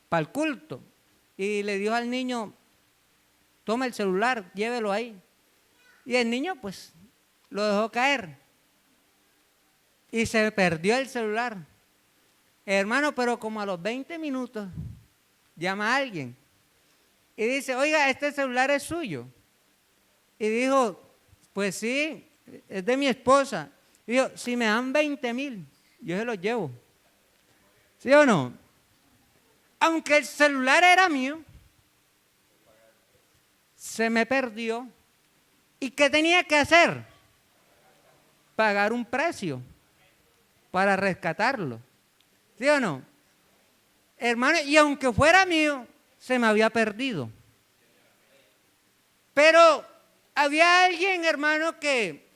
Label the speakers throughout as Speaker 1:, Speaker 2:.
Speaker 1: para el culto. Y le dijo al niño, toma el celular, llévelo ahí. Y el niño pues lo dejó caer. Y se perdió el celular. Hermano, pero como a los 20 minutos llama a alguien y dice, oiga, este celular es suyo. Y dijo, pues sí, es de mi esposa. Y dijo, si me dan 20,000, yo se los llevo. ¿Sí o no? Aunque el celular era mío, se me perdió. ¿Y qué tenía que hacer? Pagar un precio para rescatarlo. ¿Sí o no? Hermano, y aunque fuera mío, se me había perdido. Pero había alguien, hermano, que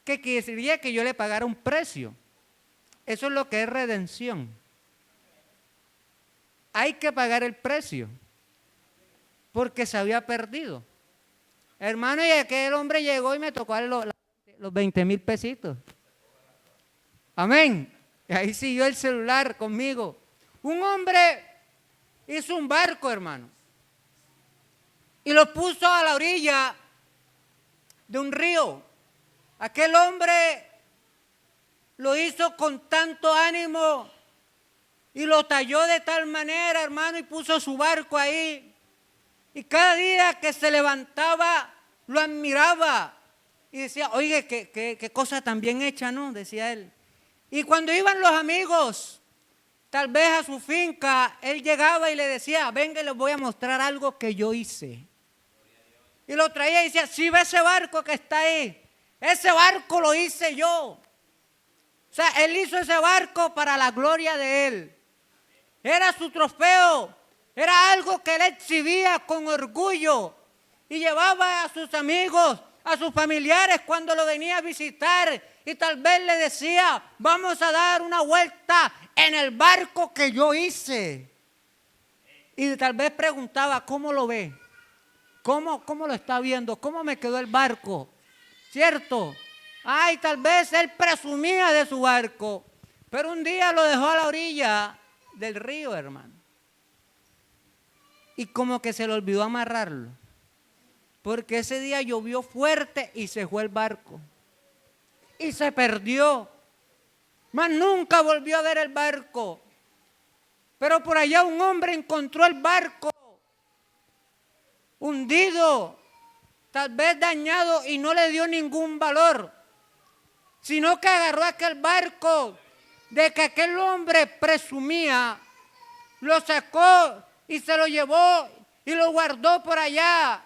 Speaker 1: quería que yo le pagara un precio. Eso es lo que es redención. Hay que pagar el precio, porque se había perdido. Hermano, y aquel hombre llegó y me tocó los 20,000 pesitos. Amén. Y ahí siguió el celular conmigo. Un hombre hizo un barco, hermano, y lo puso a la orilla de un río. Aquel hombre lo hizo con tanto ánimo y lo talló de tal manera, hermano, y puso su barco ahí. Y cada día que se levantaba, lo admiraba. Y decía, oye, qué cosa tan bien hecha, ¿no? Decía él. Y cuando iban los amigos, tal vez a su finca, él llegaba y le decía, venga, les voy a mostrar algo que yo hice. Y lo traía y decía, si ve ese barco que está ahí, ese barco lo hice yo. O sea, él hizo ese barco para la gloria de él. Era su trofeo, era algo que él exhibía con orgullo y llevaba a sus amigos, a sus familiares cuando lo venía a visitar y tal vez le decía, vamos a dar una vuelta en el barco que yo hice. Y tal vez preguntaba, ¿cómo lo ve? ¿Cómo lo está viendo? ¿Cómo me quedó el barco? ¿Cierto? Ay, tal vez él presumía de su barco, pero un día lo dejó a la orilla del río, hermano. Y como que se le olvidó amarrarlo, porque ese día llovió fuerte y se fue el barco. Y se perdió. Más nunca volvió a ver el barco. Pero por allá un hombre encontró el barco hundido, tal vez dañado, y no le dio ningún valor, sino que agarró aquel barco de que aquel hombre presumía, lo sacó y se lo llevó y lo guardó por allá,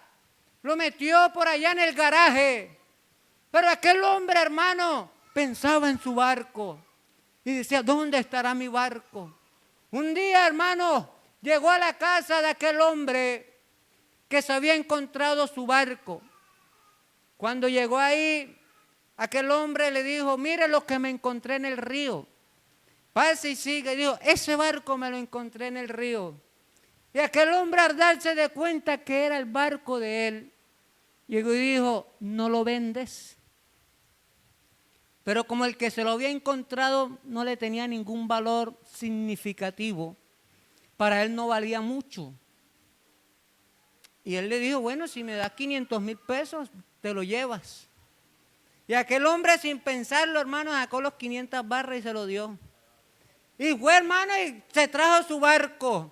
Speaker 1: lo metió por allá en el garaje. Pero aquel hombre, hermano, pensaba en su barco y decía, ¿dónde estará mi barco? Un día, hermano, llegó a la casa de aquel hombre que se había encontrado su barco. Cuando llegó ahí, aquel hombre le dijo, mire lo que me encontré en el río. Pase y sigue. Y dijo, ese barco me lo encontré en el río. Y aquel hombre, al darse de cuenta que era el barco de él, llegó y dijo, ¿no lo vendes? Pero como el que se lo había encontrado no le tenía ningún valor significativo, para él no valía mucho. Y él le dijo, bueno, si me das 500,000 pesos, te lo llevas. Y aquel hombre, sin pensarlo, hermano, sacó los 500 barras y se lo dio. Y fue, hermano, y se trajo su barco.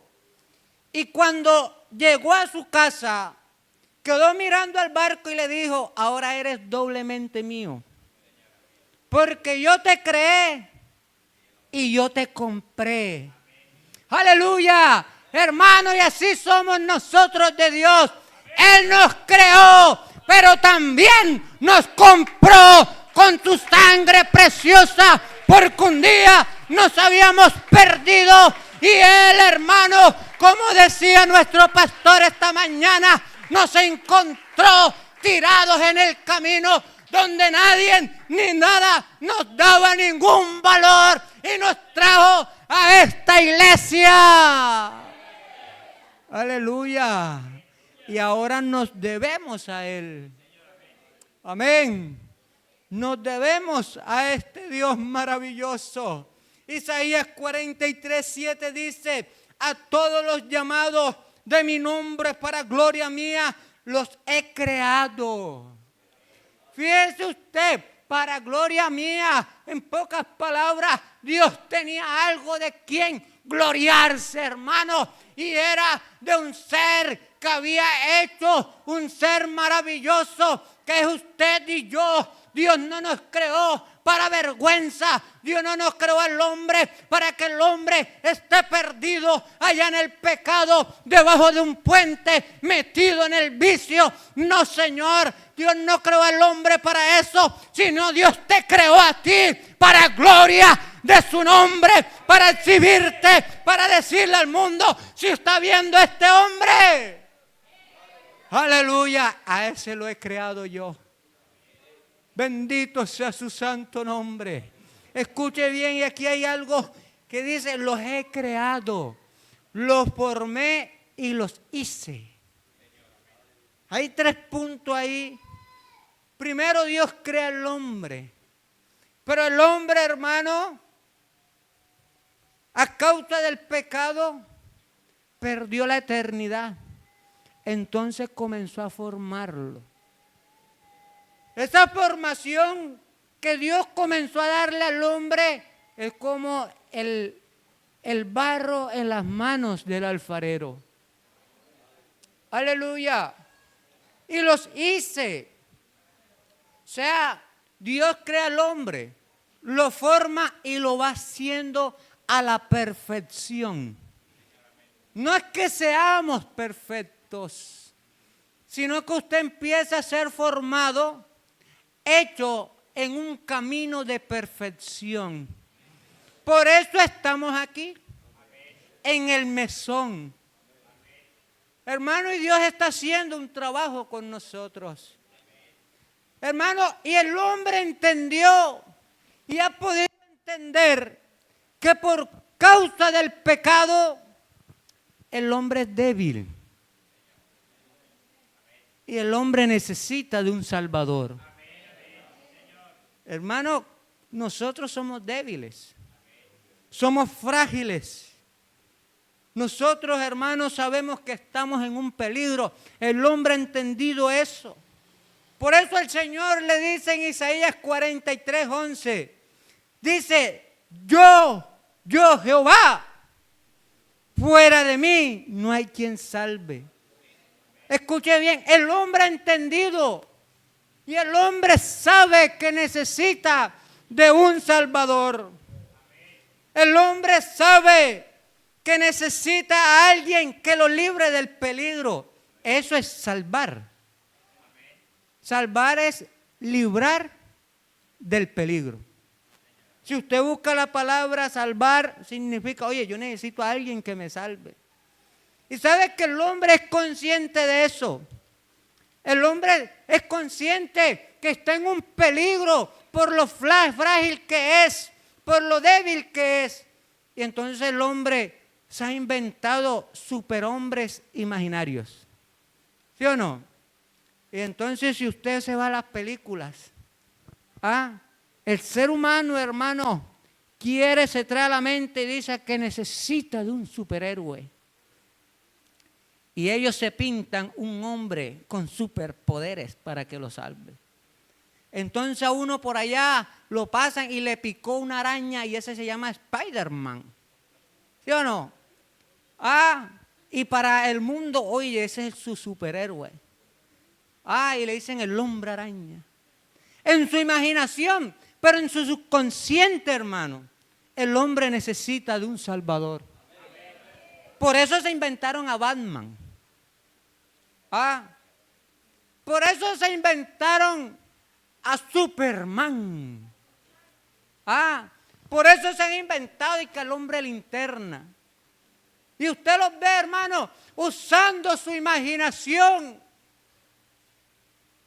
Speaker 1: Y cuando llegó a su casa, quedó mirando al barco y le dijo, ahora eres doblemente mío. Porque yo te creé y yo te compré. Aleluya, hermano, y así somos nosotros de Dios. Él nos creó, pero también nos compró con su sangre preciosa, porque un día nos habíamos perdido y Él, hermano, como decía nuestro pastor esta mañana, nos encontró tirados en el camino donde nadie ni nada nos daba ningún valor y nos trajo a esta iglesia. Aleluya. Y ahora nos debemos a Él. Amén. Nos debemos a este Dios maravilloso. Isaías 43:7 dice, a todos los llamados de mi nombre para gloria mía, los he creado. Fíjese usted, para gloria mía, en pocas palabras, Dios tenía algo de quien gloriarse, hermano, y era de un ser que había hecho, un ser maravilloso, que es usted y yo. Dios no nos creó para vergüenza. Dios no nos creó al hombre para que el hombre esté perdido allá en el pecado, debajo de un puente, metido en el vicio. No, Señor, Dios no creó al hombre para eso, sino Dios te creó a ti para gloria de su nombre, para exhibirte, para decirle al mundo, si está viendo a este hombre, aleluya, a ese lo he creado yo. Bendito sea su santo nombre. Escuche bien, y aquí hay algo que dice, los he creado, los formé y los hice. Hay 3 puntos ahí. Primero, Dios crea al hombre. Pero el hombre, hermano, a causa del pecado, perdió la eternidad. Entonces comenzó a formarlo. Esa formación que Dios comenzó a darle al hombre es como el barro en las manos del alfarero. Aleluya. Y los hice. O sea, Dios crea al hombre, lo forma y lo va haciendo a la perfección. No es que seamos perfectos, sino que usted empieza a ser formado, hecho en un camino de perfección. Por eso estamos aquí, en el mesón. Hermano, y Dios está haciendo un trabajo con nosotros. Hermano, y el hombre entendió y ha podido entender que por causa del pecado, el hombre es débil. Y el hombre necesita de un Salvador. Hermano, nosotros somos débiles. Somos frágiles. Nosotros, hermanos, sabemos que estamos en un peligro. El hombre ha entendido eso. Por eso el Señor le dice en Isaías 43:11, dice, yo Jehová, fuera de mí no hay quien salve. Escuche bien, el hombre ha entendido y el hombre sabe que necesita de un Salvador. El hombre sabe que necesita a alguien que lo libre del peligro. Eso es salvar. Salvar es librar del peligro. Si usted busca la palabra salvar, significa, oye, yo necesito a alguien que me salve. Y sabe que el hombre es consciente de eso. El hombre es consciente que está en un peligro por lo frágil que es, por lo débil que es. Y entonces el hombre se ha inventado superhombres imaginarios. ¿Sí o no? Y entonces si usted se va a las películas, el ser humano, hermano, se trae a la mente y dice que necesita de un superhéroe. Y ellos se pintan un hombre con superpoderes para que lo salve. Entonces a uno por allá lo pasan y le picó una araña y ese se llama Spider-Man. ¿Sí o no? Y para el mundo, oye, ese es su superhéroe. Y le dicen el hombre araña. En su imaginación, pero en su subconsciente, hermano, el hombre necesita de un Salvador. Por eso se inventaron a Batman. Por eso se inventaron a Superman. Por eso se han inventado y que el hombre linterna. Y usted los ve, hermano, usando su imaginación.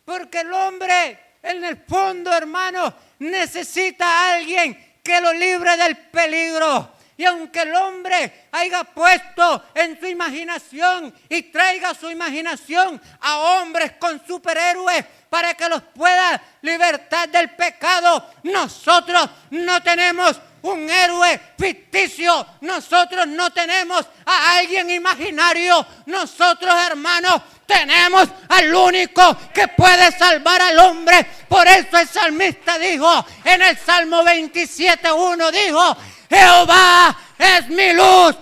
Speaker 1: Porque el hombre, en el fondo, hermano, necesita a alguien que lo libre del peligro. Y aunque el hombre haya puesto en su imaginación y traiga su imaginación a hombres con superhéroes para que los pueda libertar del pecado, nosotros no tenemos un héroe ficticio. Nosotros no tenemos a alguien imaginario. Nosotros, hermanos, tenemos al único que puede salvar al hombre. Por eso el salmista dijo en el Salmo 27:1, dijo: Jehová es mi luz.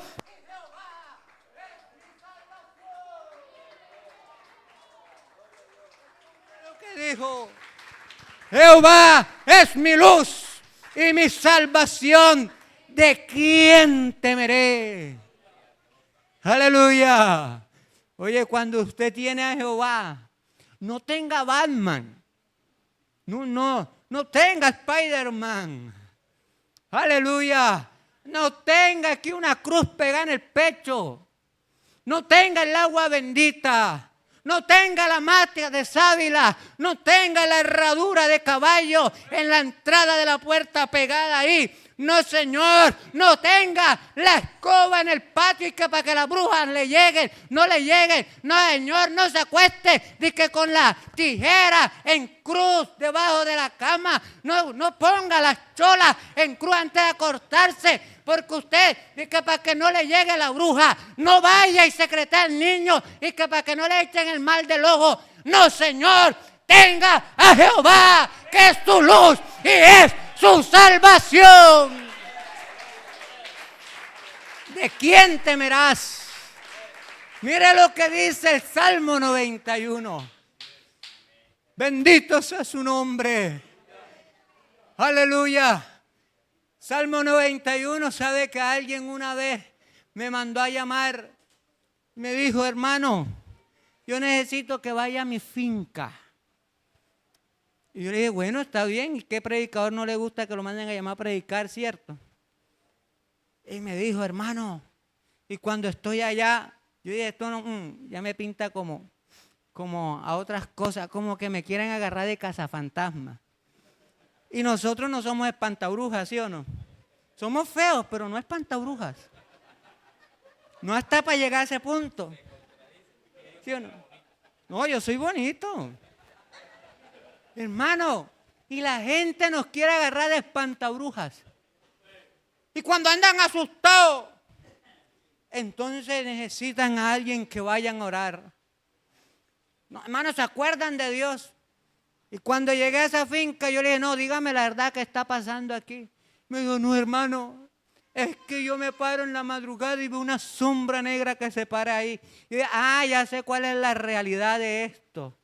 Speaker 1: Lo que dijo: Jehová es mi luz y mi salvación. ¿De quién temeré? Aleluya. Oye, cuando usted tiene a Jehová, no tenga Batman. No tenga Spider-Man. Aleluya. No tenga aquí una cruz pegada en el pecho. No tenga el agua bendita. No tenga la mata de sábila. No tenga la herradura de caballo en la entrada de la puerta pegada ahí. No, señor, no tenga la escoba en el patio y que para que las brujas le lleguen, no le lleguen. No, señor, no se acueste de que con la tijera en cruz debajo de la cama. No ponga las cholas en cruz antes de acostarse, porque usted, de que para que no le llegue la bruja, no vaya y secrete al niño y que para que no le echen el mal del ojo. No, señor, tenga a Jehová, que es tu luz y es su salvación. ¿De quién temerás? Mire lo que dice el Salmo 91. Bendito sea su nombre. Aleluya. Salmo 91, sabe que alguien una vez me mandó a llamar. Me dijo: hermano, yo necesito que vaya a mi finca. Y yo le dije: bueno, está bien. ¿Y qué predicador no le gusta que lo manden a llamar a predicar, cierto? Y me dijo: hermano, y cuando estoy allá, yo dije: esto no, ya me pinta como a otras cosas, como que me quieren agarrar de cazafantasma. Y nosotros no somos espantabrujas, ¿sí o no? Somos feos, pero no espantabrujas. No hasta para llegar a ese punto. ¿Sí o no? No, yo soy bonito. Hermano, y la gente nos quiere agarrar de espantabrujas. Y cuando andan asustados, entonces necesitan a alguien que vayan a orar. No, hermanos, ¿se acuerdan de Dios? Y cuando llegué a esa finca, yo le dije: no, dígame la verdad que está pasando aquí. Me dijo: no, hermano, es que yo me paro en la madrugada y veo una sombra negra que se para ahí. Y dije: ya sé cuál es la realidad de esto.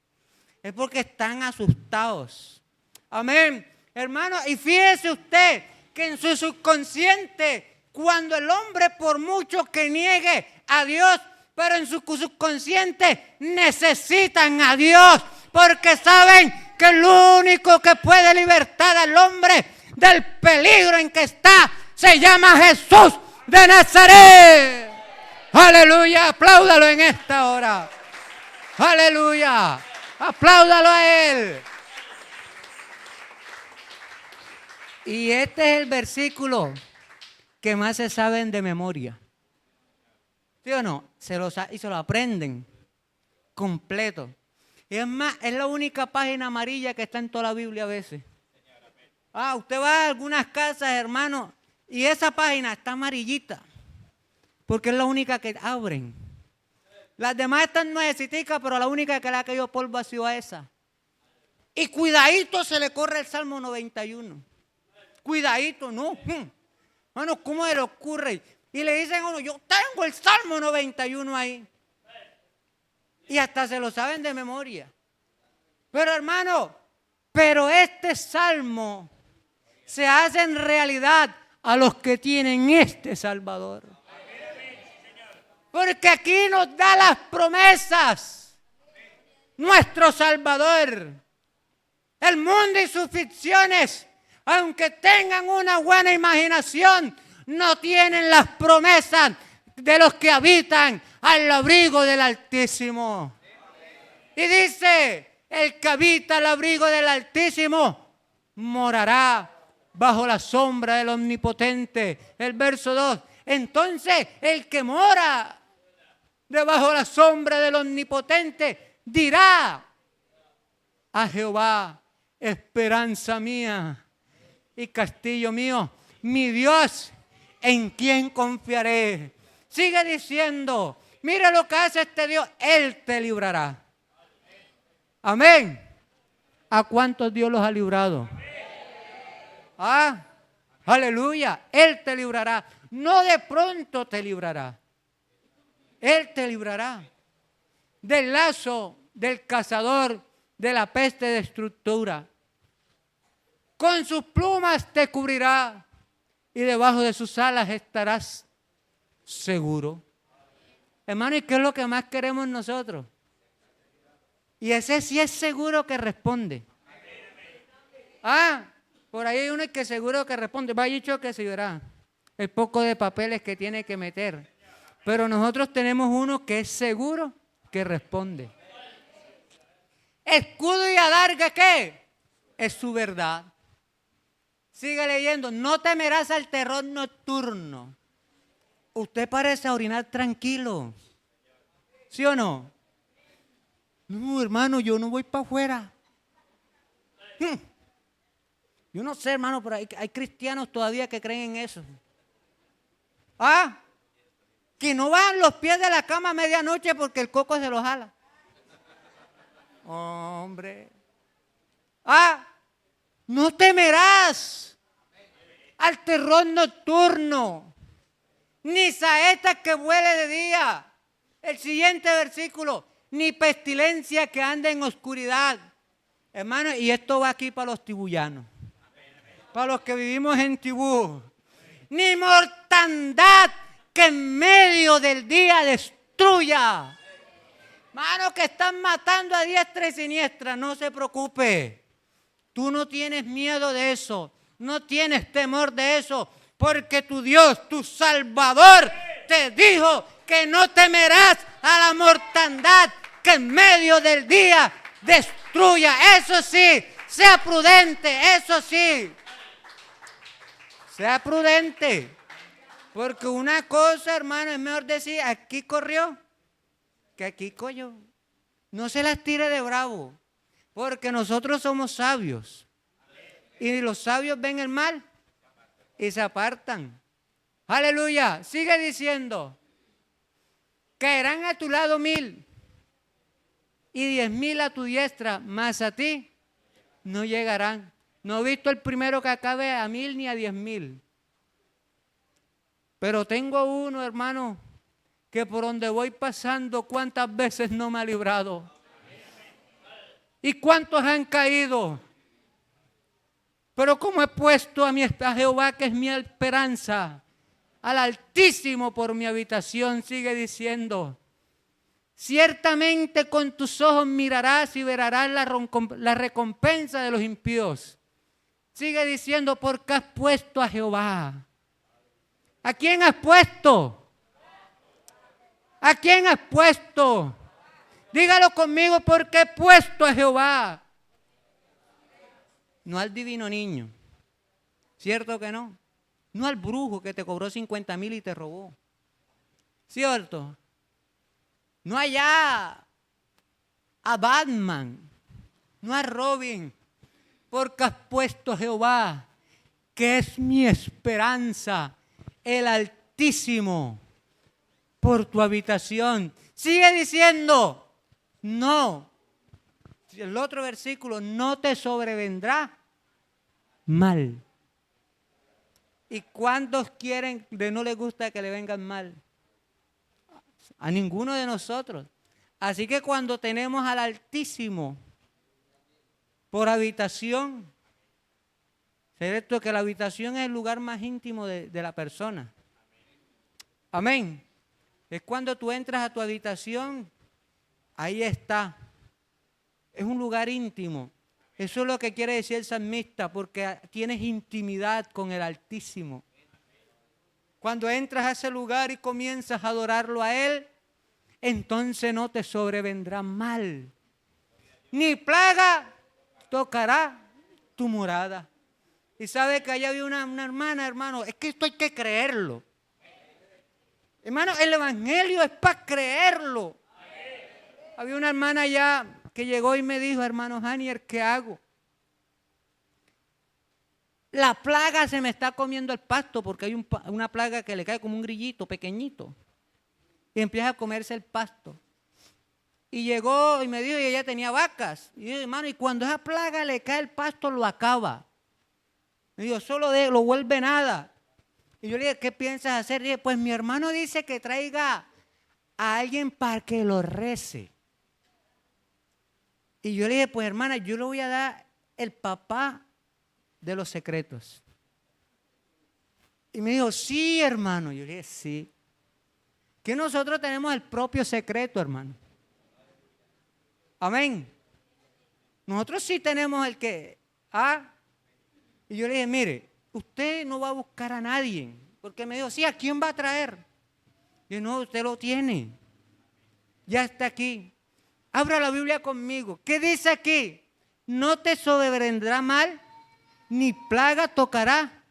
Speaker 1: Es porque están asustados. Amén. Hermano, y fíjese usted que en su subconsciente, cuando el hombre, por mucho que niegue a Dios, pero en su subconsciente necesitan a Dios, porque saben que el único que puede libertar al hombre del peligro en que está se llama Jesús de Nazaret. Aleluya, apláudalo en esta hora. Aleluya, apláudalo a Él. Y este es el versículo que más se saben de memoria. ¿Sí o no? Y se lo aprenden completo. Y es más, es la única página amarilla que está en toda la Biblia a veces. Usted va a algunas casas, hermano, y esa página está amarillita, porque es la única que abren. Las demás están nuevecitas, pero la única que le ha caído polvo ha sido esa. Y cuidadito se le corre el Salmo 91. Cuidadito, no. Hermano, ¿cómo se le ocurre? Y le dicen a uno: yo tengo el Salmo 91 ahí. Y hasta se lo saben de memoria. Pero hermano, este salmo se hace en realidad a los que tienen este Salvador. Porque aquí nos da las promesas nuestro Salvador. El mundo y sus ficciones, aunque tengan una buena imaginación, no tienen las promesas de los que habitan al abrigo del Altísimo. Y dice: el que habita al abrigo del Altísimo morará bajo la sombra del Omnipotente. El verso 2. Entonces, el que mora debajo de la sombra del Omnipotente dirá a Jehová: esperanza mía y castillo mío. mi Dios, ¿en quién confiaré? Sigue diciendo, mira lo que hace este Dios, Él te librará. Amén. ¿A cuántos Dios los ha librado? Ah, aleluya, Él te librará. No de pronto te librará. Él te librará del lazo del cazador, de la peste destructora. Con sus plumas te cubrirá y debajo de sus alas estarás seguro. Hermano, ¿y qué es lo que más queremos nosotros? Y ese sí es seguro que responde. Ah, por ahí hay uno que seguro que responde. Va dicho que se verá el poco de papeles que tiene que meter. Pero nosotros tenemos uno que es seguro que responde. Escudo y adarga, ¿qué? Es su verdad. Sigue leyendo. No temerás al terror nocturno. Usted parece orinar tranquilo. ¿Sí o no? No, hermano, yo no voy para afuera. Yo no sé, hermano, pero hay cristianos todavía que creen en eso. Ah, que no bajan los pies de la cama a medianoche porque el coco se los jala. Hombre. Ah, no temerás al terror nocturno, ni saeta que vuele de día. El siguiente versículo, ni pestilencia que ande en oscuridad. Hermano, y esto va aquí para los tibullanos, para los que vivimos en Tibú. Ni mortandad que en medio del día destruya. Hermano, que están matando a diestra y siniestra, no se preocupe. Tú no tienes miedo de eso, no tienes temor de eso, porque tu Dios, tu Salvador, te dijo que no temerás a la mortandad que en medio del día destruya. Eso sí, sea prudente, eso sí. Sea prudente, porque una cosa, hermano, es mejor decir, aquí corrió, que aquí coño. No se las tire de bravo, porque nosotros somos sabios. Y los sabios ven el mal y se apartan. Aleluya. Sigue diciendo, caerán a tu lado 1000 y 10,000 a tu diestra, mas a ti no llegarán. No he visto el primero que acabe a 1000 ni a 10,000. Pero tengo uno, hermano, que por donde voy pasando, ¿cuántas veces no me ha librado? ¿Y cuántos han caído? Pero como he puesto a Jehová, que es mi esperanza, al Altísimo por mi habitación, sigue diciendo, ciertamente con tus ojos mirarás y verás la recompensa de los impíos. Sigue diciendo, porque has puesto a Jehová. ¿A quién has puesto? ¿A quién has puesto? Dígalo conmigo, porque he puesto a Jehová. No al divino niño. ¿Cierto que no? No al brujo que te cobró 50,000 y te robó. ¿Cierto? No allá a Batman. No a Robin. Porque has puesto a Jehová, que es mi esperanza, el Altísimo, por tu habitación. Sigue diciendo, no. El otro versículo, no te sobrevendrá mal. ¿Y cuántos quieren, no les gusta que le vengan mal? A ninguno de nosotros. Así que cuando tenemos al Altísimo por habitación, ¿cierto? Que la habitación es el lugar más íntimo de la persona. Amén. Es cuando tú entras a tu habitación, ahí está. Es un lugar íntimo. Eso es lo que quiere decir el salmista, porque tienes intimidad con el Altísimo. Cuando entras a ese lugar y comienzas a adorarlo a Él, entonces no te sobrevendrá mal. Ni plaga tocará tu morada. Y sabe que allá había una hermana, hermano, es que esto hay que creerlo. Hermano, el evangelio es para creerlo. Había una hermana allá que llegó y me dijo, hermano Janier, ¿qué hago? la plaga se me está comiendo el pasto porque hay una plaga que le cae como un grillito pequeñito y empieza a comerse el pasto. Y llegó y me dijo, y ella tenía vacas. Y yo, hermano, y cuando esa plaga le cae el pasto, lo acaba. Me dijo, solo lo vuelve nada. Y yo le dije, ¿qué piensas hacer? Y dije, pues mi hermano dice que traiga a alguien para que lo rece. Y yo le dije, pues hermana, yo le voy a dar el papá de los secretos. Y me dijo, sí, hermano. Yo le dije, sí. Que nosotros tenemos el propio secreto, hermano. Amén. Nosotros sí tenemos el que. Y yo le dije, mire, usted no va a buscar a nadie. Porque me dijo, sí, ¿a quién va a traer? Y yo, no, usted lo tiene. Ya está aquí. Abra la Biblia conmigo. ¿Qué dice aquí? No te sobrevendrá mal, ni plaga tocará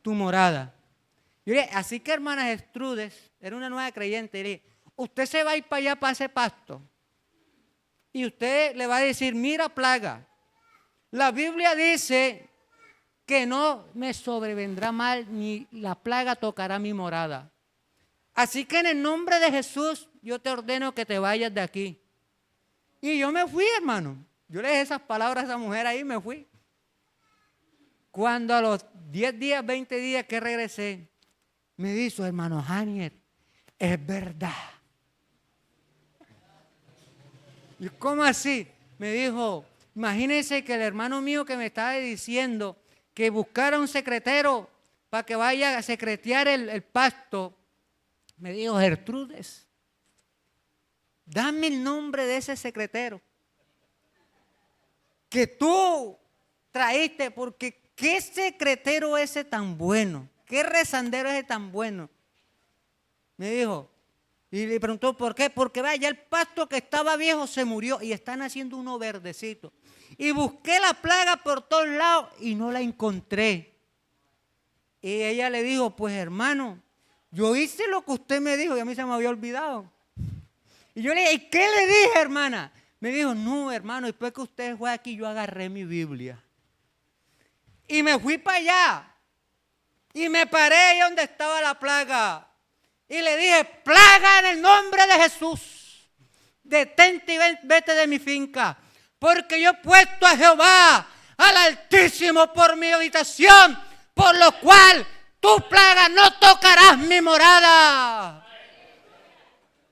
Speaker 1: tu morada. Yo le dije, así que hermana Gertrudes, era una nueva creyente, y le dije, usted se va a ir para allá, para ese pasto. Y usted le va a decir, mira plaga, la Biblia dice que no me sobrevendrá mal, ni la plaga tocará mi morada. Así que en el nombre de Jesús, yo te ordeno que te vayas de aquí. Y yo me fui, hermano. Yo le dije esas palabras a esa mujer ahí y me fui. Cuando a los 10 días, 20 días que regresé, me dijo, hermano Janier, es verdad. ¿Y cómo así? Me dijo, imagínense que el hermano mío que me estaba diciendo que buscara un secretero para que vaya a secretear el pasto, me dijo, Gertrudes, dame el nombre de ese secretero que tú traíste, porque ¿qué secretero ese tan bueno? ¿Qué rezandero ese tan bueno? Me dijo, y le preguntó, ¿por qué? Porque vaya, el pasto que estaba viejo se murió y están haciendo uno verdecito. Y busqué la plaga por todos lados y no la encontré. Y ella le dijo, pues hermano, yo hice lo que usted me dijo y a mí se me había olvidado. Y yo le dije, ¿y qué le dije, hermana? Me dijo, no, hermano, después que usted fue aquí, yo agarré mi Biblia. Y me fui para allá. Y me paré ahí donde estaba la plaga. Y le dije, plaga en el nombre de Jesús. Detente y vete de mi finca. Porque yo he puesto a Jehová, al Altísimo, por mi habitación. Por lo cual tu plaga no tocarás mi morada.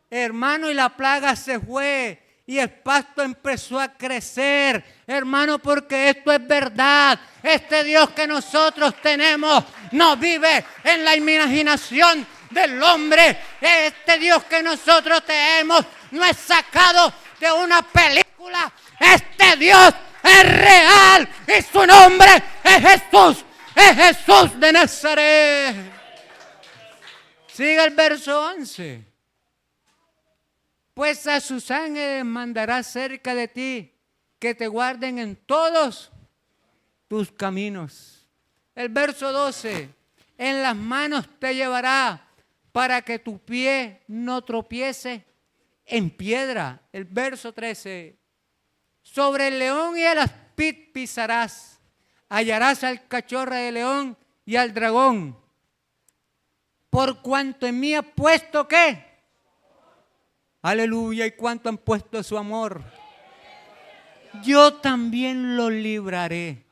Speaker 1: Hermano, y la plaga se fue. Y el pasto empezó a crecer, hermano, porque esto es verdad. Este Dios que nosotros tenemos no vive en la imaginación del hombre. Este Dios que nosotros tenemos no es sacado de una película. Este Dios es real y su nombre es Jesús. Es Jesús de Nazaret. Sigue el verso 11. Pues a sus ángeles mandará cerca de ti, que te guarden en todos tus caminos. El verso 12, en las manos te llevará para que tu pie no tropiece en piedra. El verso 13, sobre el león y el aspid pisarás, hallarás al cachorro de león y al dragón. Por cuanto en mí ha puesto, ¿qué? Aleluya, y cuánto han puesto su amor. Yo también lo libraré.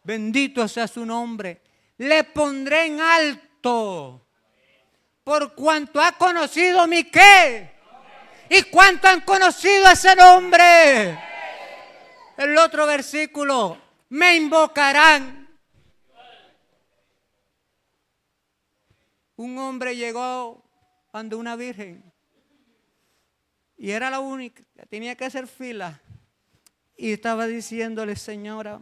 Speaker 1: Bendito sea su nombre. Le pondré en alto. Por cuanto ha conocido mi qué. Y cuánto han conocido ese nombre. El otro versículo. Me invocarán. Un hombre llegó ante una virgen. Y era la única, tenía que hacer fila. Y estaba diciéndole, señora,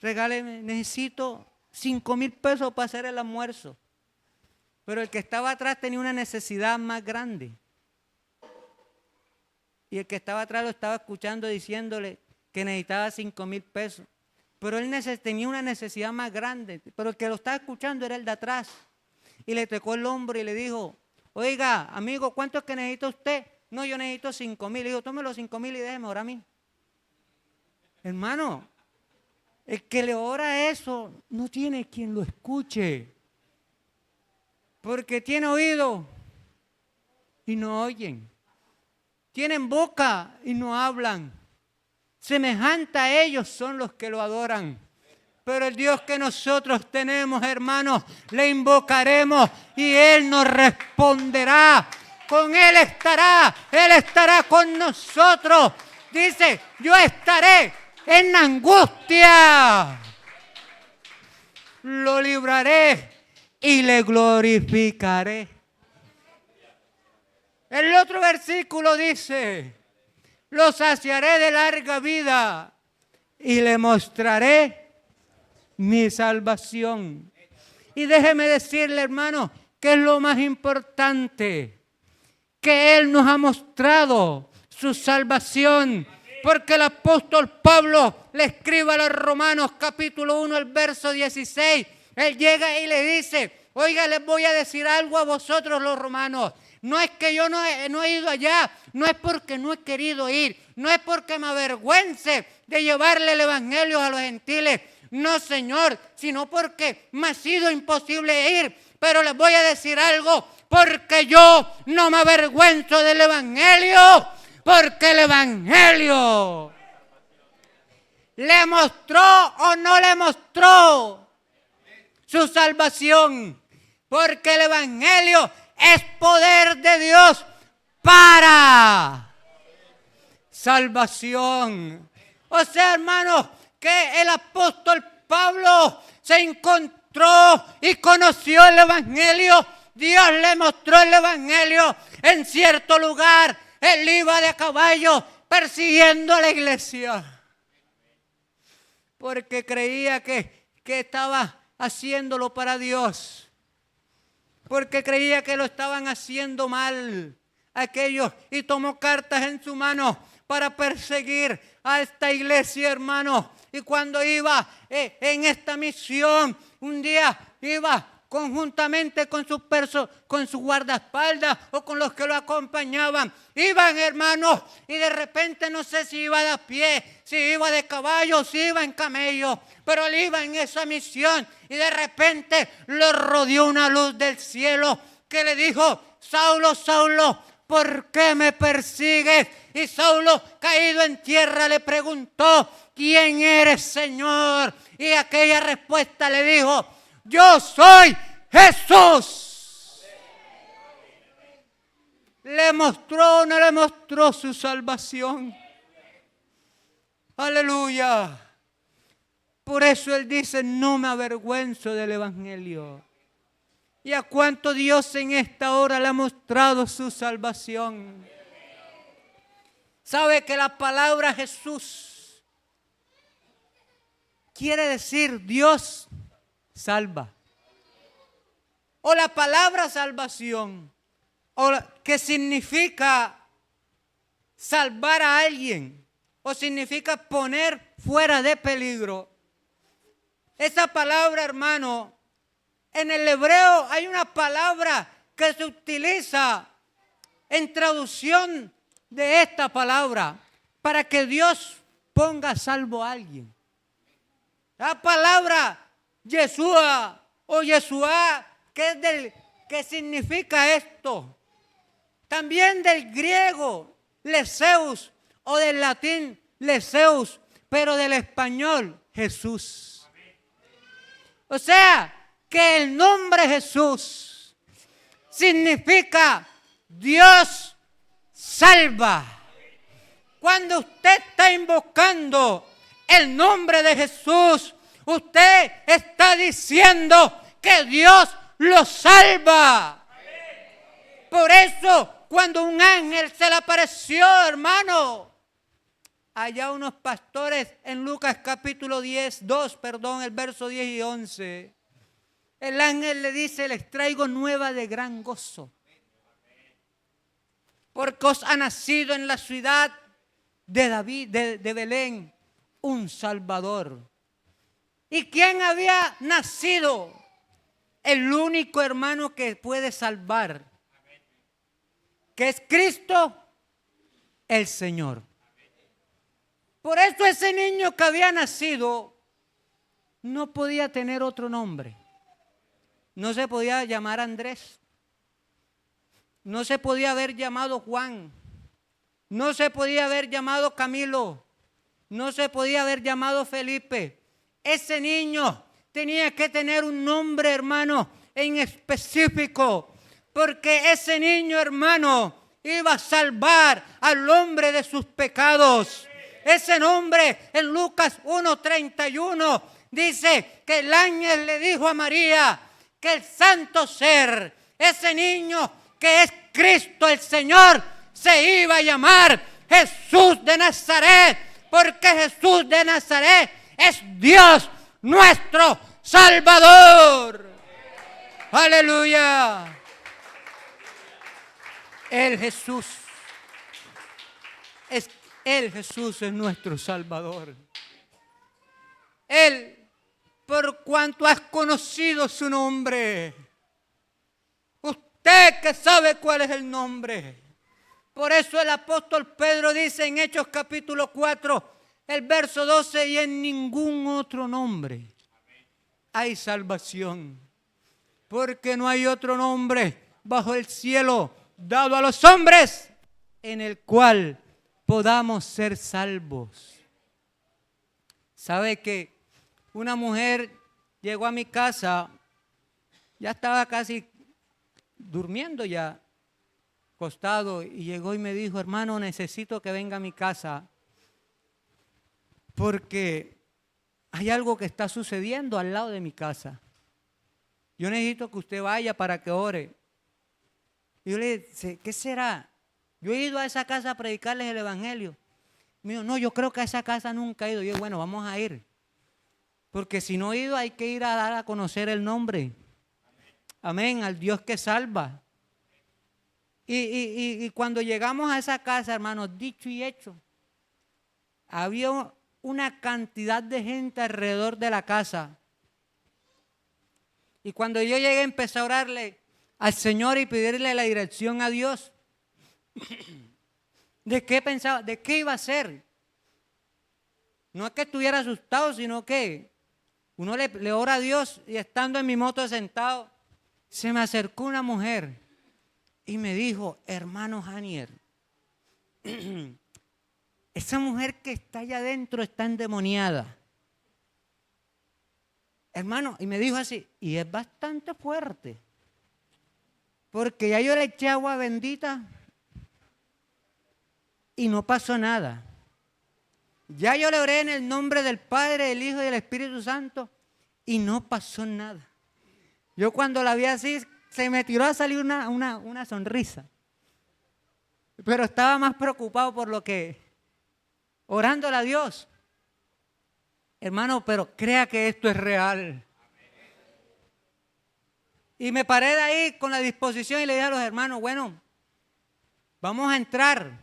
Speaker 1: regáleme, necesito 5,000 pesos para hacer el almuerzo. Pero el que estaba atrás tenía una necesidad más grande. Y el que estaba atrás lo estaba escuchando diciéndole que necesitaba 5,000 pesos. Pero él tenía una necesidad más grande. Pero el que lo estaba escuchando era el de atrás. Y le tocó el hombro y le dijo, oiga, amigo, ¿cuánto es que necesita usted? No, yo necesito 5,000. Le digo, tome los 5,000 y déjeme ahora a mí. Hermano, El que le ora eso no tiene quien lo escuche. Porque tiene oído y no oyen. Tienen boca y no hablan. Semejante a ellos son los que lo adoran. Pero el Dios que nosotros tenemos, hermanos, le invocaremos y Él nos responderá. Con Él estará con nosotros. Dice, yo estaré en angustia. Lo libraré y le glorificaré. El otro versículo dice, lo saciaré de larga vida y le mostraré mi salvación. Y déjeme decirle, hermano, que es lo más importante, que Él nos ha mostrado su salvación. Porque el apóstol Pablo le escribe a los Romanos capítulo 1, el verso 16. Él llega y le dice, oiga, les voy a decir algo a vosotros los romanos. No es que yo no he ido allá, no es porque no he querido ir, no es porque me avergüence de llevarle el evangelio a los gentiles. No, Señor, sino porque me ha sido imposible ir. Pero les voy a decir algo, porque yo no me avergüenzo del evangelio, porque el evangelio le mostró o no le mostró su salvación, porque el evangelio es poder de Dios para salvación. O sea, hermanos, que el apóstol Pablo se encontró y conoció el evangelio. Dios le mostró el evangelio en cierto lugar. Él iba de a caballo persiguiendo a la iglesia, porque creía que estaba haciéndolo para Dios, porque creía que lo estaban haciendo mal aquellos, y tomó cartas en su mano para perseguir a esta iglesia, hermano. Y cuando iba en esta misión, un día iba conjuntamente con su guardaespaldas o con los que lo acompañaban. Iban, hermanos, y de repente no sé si iba de a pie, si iba de caballo, si iba en camello, pero él iba en esa misión y de repente lo rodeó una luz del cielo que le dijo, Saulo, Saulo, ¿por qué me persigues? Y Saulo, caído en tierra, le preguntó, ¿quién eres, Señor? Y aquella respuesta le dijo, yo soy Jesús. ¿Le mostró o no le mostró su salvación? Aleluya. Por eso él dice, no me avergüenzo del evangelio. ¿Y a cuánto Dios en esta hora le ha mostrado su salvación? ¿Sabe que la palabra Jesús quiere decir Dios salva? O la palabra salvación, o que significa salvar a alguien, o significa poner fuera de peligro. Esa palabra, hermano, en el hebreo hay una palabra que se utiliza en traducción de esta palabra para que Dios ponga a salvo a alguien. La palabra Yeshua o Yeshua, que significa esto. También del griego Leseus o del latín Leseus, pero del español Jesús. O sea, que el nombre Jesús significa Dios salva. Cuando usted está invocando el nombre de Jesús, usted está diciendo que Dios lo salva. Por eso, cuando un ángel se le apareció, hermano, allá unos pastores en Lucas capítulo 2, el verso 10 y 11, el ángel le dice, les traigo nueva de gran gozo, porque os ha nacido en la ciudad de David, de Belén, un Salvador. ¿Y quién había nacido? El único, hermano, que puede salvar, que es Cristo el Señor. Por eso ese niño que había nacido no podía tener otro nombre. No se podía llamar Andrés. No se podía haber llamado Juan. No se podía haber llamado Camilo. No se podía haber llamado Felipe. Ese niño tenía que tener un nombre, hermano, en específico. Porque ese niño, hermano, iba a salvar al hombre de sus pecados. Ese nombre en Lucas 1:31 dice que el ángel le dijo a María que el santo ser, ese niño que es Cristo el Señor, se iba a llamar Jesús de Nazaret, porque Jesús de Nazaret es Dios nuestro Salvador. Aleluya. El Jesús es nuestro Salvador. Él, por cuanto has conocido su nombre. Usted que sabe cuál es el nombre. Por eso el apóstol Pedro dice en Hechos capítulo 4, el verso 12, y en ningún otro nombre hay salvación. Porque no hay otro nombre bajo el cielo dado a los hombres en el cual podamos ser salvos. ¿Sabe que una mujer llegó a mi casa, ya estaba casi durmiendo ya, acostado, y llegó y me dijo, hermano, necesito que venga a mi casa porque hay algo que está sucediendo al lado de mi casa. Yo necesito que usted vaya para que ore. Y yo le dije, ¿qué será? Yo he ido a esa casa a predicarles el evangelio. Me dijo, no, yo creo que a esa casa nunca he ido. Yo, bueno, vamos a ir. Porque si no he ido, hay que ir a dar a conocer el nombre. Amén, al Dios que salva. Y cuando llegamos a esa casa, hermanos, dicho y hecho, había una cantidad de gente alrededor de la casa. Y cuando yo llegué, empecé a orarle al Señor y pedirle la dirección a Dios. ¿De qué pensaba? ¿De qué iba a hacer? No es que estuviera asustado, sino que uno le ora a Dios, y estando en mi moto sentado, se me acercó una mujer y me dijo, hermano Janier, esa mujer que está allá adentro está endemoniada. Hermano, y me dijo así, y es bastante fuerte, porque ya yo le eché agua bendita y no pasó nada. Ya yo le oré en el nombre del Padre, del Hijo y del Espíritu Santo y no pasó nada. Yo cuando la vi así, se me tiró a salir una sonrisa. Pero estaba más preocupado por lo que, orándole a Dios. Hermano, pero crea que esto es real. Y me paré de ahí con la disposición y le dije a los hermanos, bueno, vamos a entrar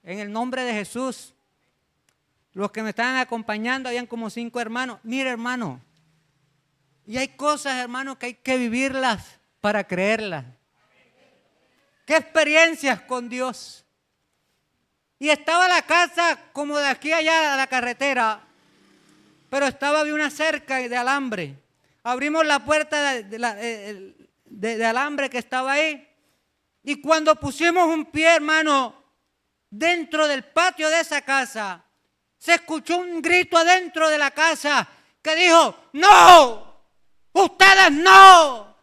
Speaker 1: en el nombre de Jesús. Los que me estaban acompañando, habían como 5 hermanos. Mire, hermano, y hay cosas, hermano, que hay que vivirlas para creerlas. ¿Qué experiencias con Dios? Y estaba la casa como de aquí allá a la carretera, pero estaba de una cerca de alambre. Abrimos la puerta de alambre que estaba ahí, y cuando pusimos un pie, hermano, dentro del patio de esa casa, se escuchó un grito adentro de la casa que dijo, ¡no! ¡Ustedes no!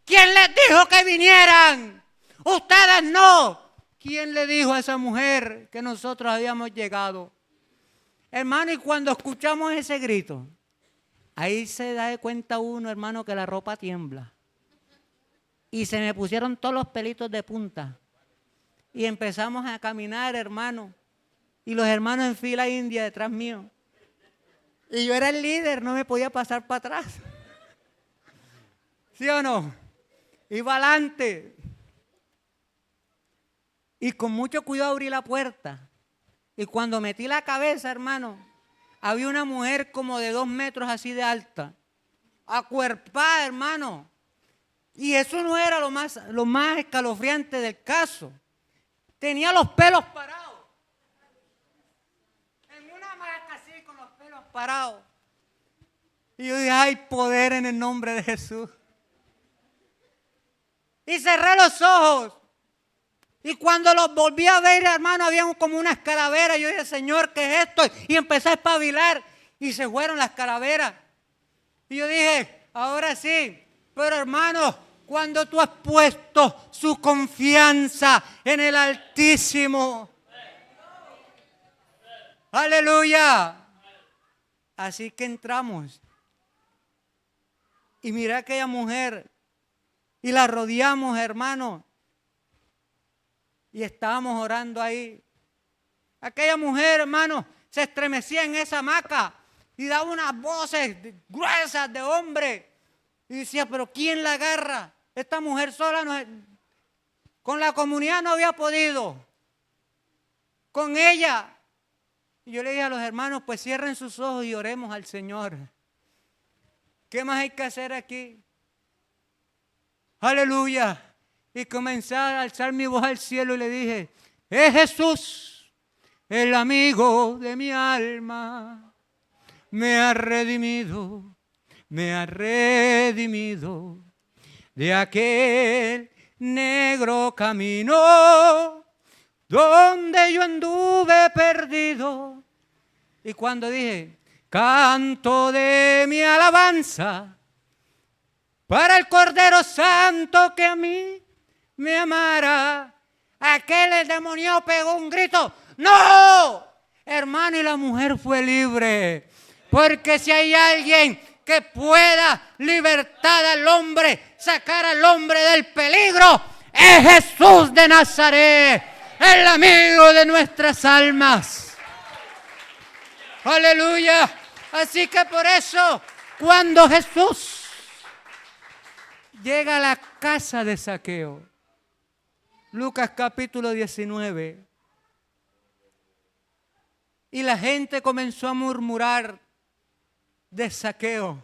Speaker 1: ¿Quién les dijo que vinieran? ¡Ustedes no! ¿Quién le dijo a esa mujer que nosotros habíamos llegado? Hermano, y cuando escuchamos ese grito, ahí se da de cuenta uno, hermano, que la ropa tiembla. Y se me pusieron todos los pelitos de punta. Y empezamos a caminar, hermano. Y los hermanos en fila india detrás mío. Y yo era el líder, no me podía pasar para atrás. ¿Sí o no? Iba adelante. Y con mucho cuidado abrí la puerta. Y cuando metí la cabeza, hermano, había una mujer como de 2 metros así de alta. Acuerpada, hermano. Y eso no era lo más escalofriante del caso. Tenía los pelos parados. En una hamaca así con los pelos parados. Y yo dije, hay poder en el nombre de Jesús. Y cerré los ojos. Y cuando los volví a ver, hermano, había como unas calaveras. Yo dije, Señor, ¿qué es esto? Y empecé a espabilar. Y se fueron las calaveras. Y yo dije, ahora sí. Pero hermano, cuando tú has puesto su confianza en el Altísimo. Aleluya. Así que entramos. Y miré a aquella mujer. Y la rodeamos, hermano. Y estábamos orando ahí. Aquella mujer, hermano, se estremecía en esa hamaca. Y daba unas voces gruesas de hombre. Y decía, pero ¿quién la agarra? Esta mujer sola no es... Con la comunidad no había podido. Con ella. Y yo le dije a los hermanos, pues cierren sus ojos y oremos al Señor. ¿Qué más hay que hacer aquí? Aleluya. Y comencé a alzar mi voz al cielo y le dije, es Jesús, el amigo de mi alma. Me ha redimido de aquel negro camino donde yo anduve perdido. Y cuando dije, canto de mi alabanza para el Cordero Santo que a mí me amara, aquel demonio pegó un grito, ¡no! Hermano, y la mujer fue libre. Porque si hay alguien que pueda libertar al hombre, sacar al hombre del peligro, es Jesús de Nazaret, el amigo de nuestras almas. Aleluya. Así que por eso, cuando Jesús llega a la casa de Zaqueo, Lucas capítulo 19, y la gente comenzó a murmurar de Zaqueo,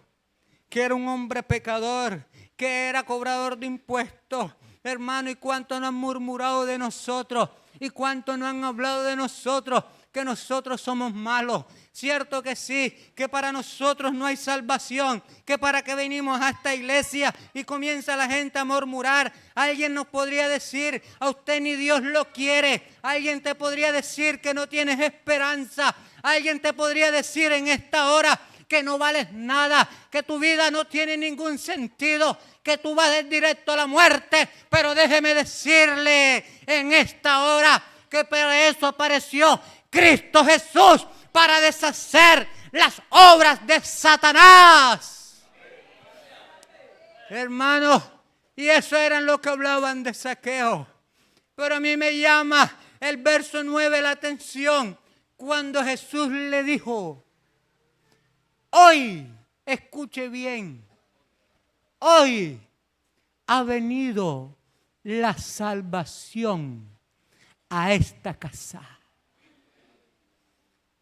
Speaker 1: que era un hombre pecador, que era cobrador de impuestos. Hermano, ¿y cuánto no han murmurado de nosotros? ¿Y cuánto no han hablado de nosotros? Que nosotros somos malos. Cierto que sí, que para nosotros no hay salvación, que para qué venimos a esta iglesia y comienza la gente a murmurar. Alguien nos podría decir, a usted ni Dios lo quiere. Alguien te podría decir que no tienes esperanza. Alguien te podría decir en esta hora que no vales nada, que tu vida no tiene ningún sentido, que tú vas directo a la muerte. Pero déjeme decirle en esta hora que para eso apareció Cristo Jesús, para deshacer las obras de Satanás. Hermanos, y eso era lo que hablaban de Zaqueo. Pero a mí me llama el verso 9 la atención, cuando Jesús le dijo, hoy, escuche bien, hoy ha venido la salvación a esta casa.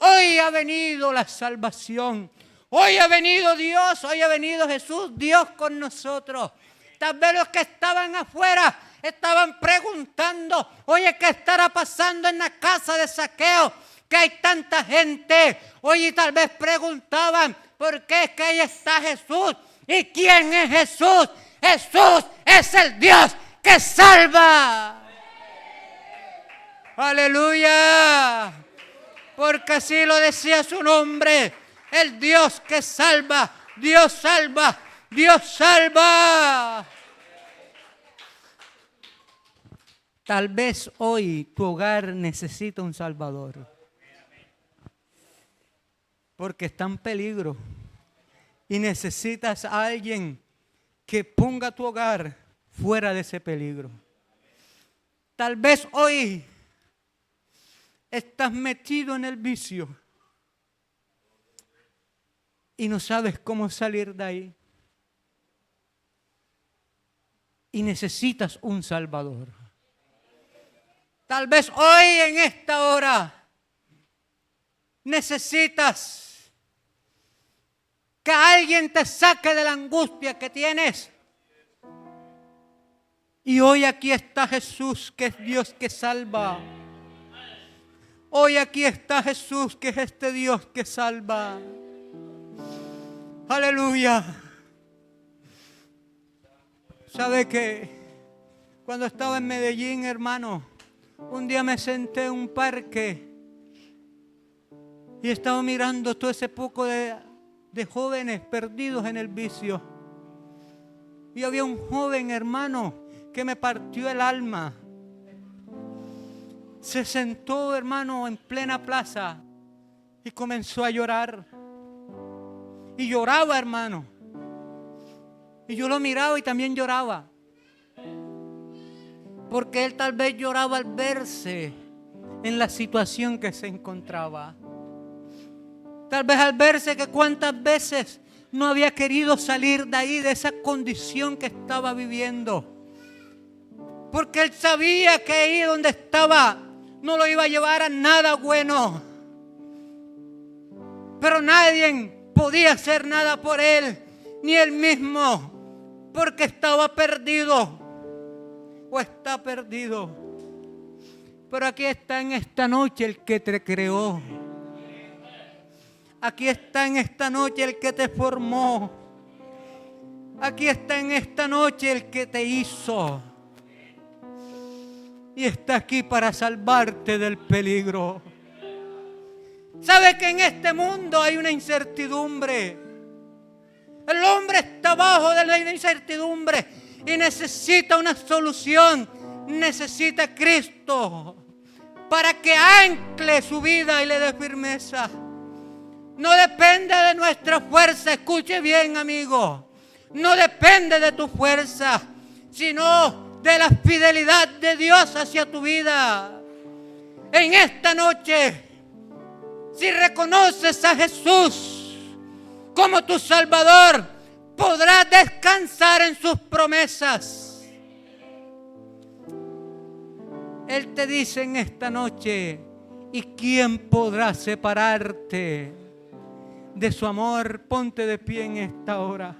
Speaker 1: Hoy ha venido la salvación. Hoy ha venido Dios, hoy ha venido Jesús, Dios con nosotros. Tal vez los que estaban afuera estaban preguntando, oye, ¿qué estará pasando en la casa de Zaqueo? Que hay tanta gente. Oye, tal vez preguntaban, ¿por qué es que ahí está Jesús? ¿Y quién es Jesús? Jesús es el Dios que salva. Aleluya. Porque así lo decía su nombre, el Dios que salva, Dios salva, Dios salva. Tal vez hoy tu hogar necesita un Salvador, porque está en peligro y necesitas a alguien que ponga tu hogar fuera de ese peligro. Tal vez hoy estás metido en el vicio y no sabes cómo salir de ahí. Y necesitas un Salvador. Tal vez hoy en esta hora necesitas que alguien te saque de la angustia que tienes. Y hoy aquí está Jesús, que es Dios que salva. Hoy aquí está Jesús, que es este Dios que salva. Aleluya. ¿Sabe qué? Cuando estaba en Medellín, hermano, un día me senté en un parque y estaba mirando todo ese poco de jóvenes perdidos en el vicio. Y había un joven, hermano, que me partió el alma. Se sentó, hermano, en plena plaza y comenzó a llorar. Y lloraba, hermano. Y yo lo miraba y también lloraba. Porque él tal vez lloraba al verse en la situación que se encontraba. Tal vez al verse que cuántas veces no había querido salir de ahí, de esa condición que estaba viviendo. Porque él sabía que ahí donde estaba no lo iba a llevar a nada bueno. Pero nadie podía hacer nada por él, ni él mismo, porque estaba perdido o está perdido. Pero aquí está en esta noche el que te creó. Aquí está en esta noche el que te formó. Aquí está en esta noche el que te hizo. Y está aquí para salvarte del peligro. ¿Sabe que en este mundo hay una incertidumbre? El hombre está bajo de la incertidumbre y necesita una solución. Necesita a Cristo para que ancle su vida y le dé firmeza. No depende de nuestra fuerza, escuche bien, amigo. No depende de tu fuerza, sino de la fidelidad de Dios hacia tu vida. En esta noche, si reconoces a Jesús como tu Salvador, podrás descansar en sus promesas. Él te dice en esta noche: ¿y quién podrá separarte de su amor? Ponte de pie en esta hora.